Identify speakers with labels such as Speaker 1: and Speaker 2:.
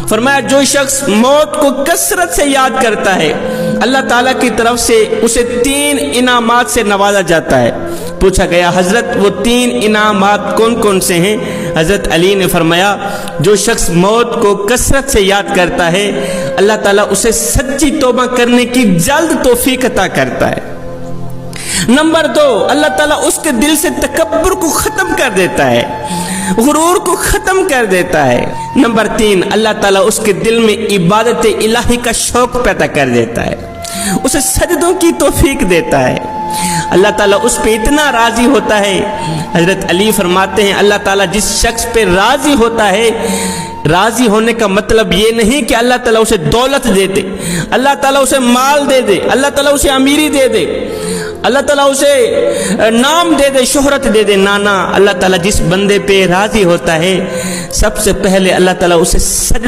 Speaker 1: فرمایا جو شخص موت کو کثرت سے یاد کرتا ہے اللہ تعالیٰ کی طرف سے اسے 3 انعامات سے نوازا جاتا ہے۔ پوچھا گیا حضرت وہ 3 انعامات کون کون سے ہیں؟ حضرت علی نے فرمایا جو شخص موت کو کثرت سے یاد کرتا ہے اللہ تعالیٰ اسے سچی توبہ کرنے کی جلد توفیق عطا کرتا ہے۔ نمبر 2، اللہ تعالیٰ اس کے دل سے تکبر کو ختم کر دیتا ہے، غرور کو ختم کر دیتا ہے۔ نمبر 3، اللہ تعالیٰ اس کے دل میں عبادت الہی کا شوق پیدا کر دیتا ہے، اسے سجدوں کی توفیق دیتا ہے۔ اللہ تعالیٰ اس پہ اتنا راضی ہوتا ہے، حضرت علی فرماتے ہیں اللہ تعالیٰ جس شخص پہ راضی ہوتا ہے، راضی ہونے کا مطلب یہ نہیں کہ اللہ تعالیٰ اسے دولت دے دے، اللہ تعالیٰ اسے مال دے دے، اللہ تعالیٰ اسے امیری دے دے، اللہ تعالیٰ اسے نام دے دے، شہرت دے دے، نانا اللہ تعالیٰ جس بندے پہ راضی ہوتا ہے سب سے پہلے اللہ تعالیٰ اسے سجدہ